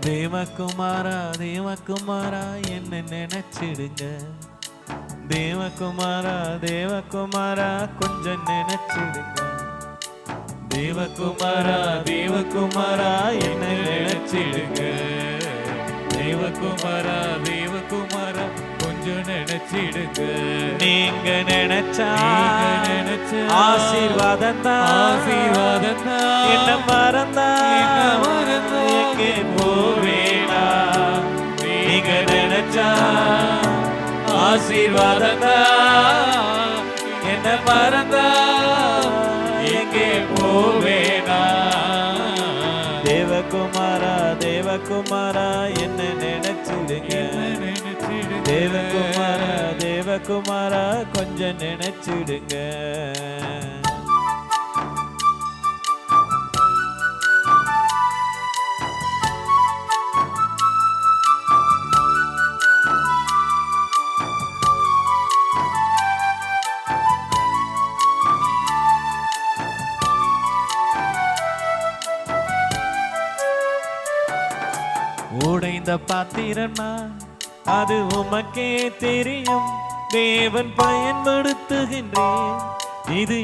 தேவகுமாரா தேவகுமாரா என்ன நினைச்சிடுங்க. தேவகுமாரா தேவகுமாரா கொஞ்சம் நினைச்சிடுங்க. தேவகுமாரா தேவகுமாரா என்ன நினைச்சிடுங்க. தேவகுமாரா தேவகுமாரா கொஞ்சம் நினைச்சிடுங்க. நீங்க நினைச்சா ஆசீர்வாதம் தான் ஆசீர்வாதம் தான். என்ன மறந்தா எங்கே போவேனா. நீங்க நினைச்சா ஆசீர்வாதம் தான். என்ன மறந்தா எங்கே போவேனா. தேவகுமாரா தேவகுமாரா என்ன நினைச்சிடுங்க. தேவகுமாரா தேவகுமாரா கொஞ்சம் நினைச்சிடுங்க. உடைந்த பாத்திரமா அது உமக்கே தெரியும். தேவன் பயன்படுத்துகின்றேன். இது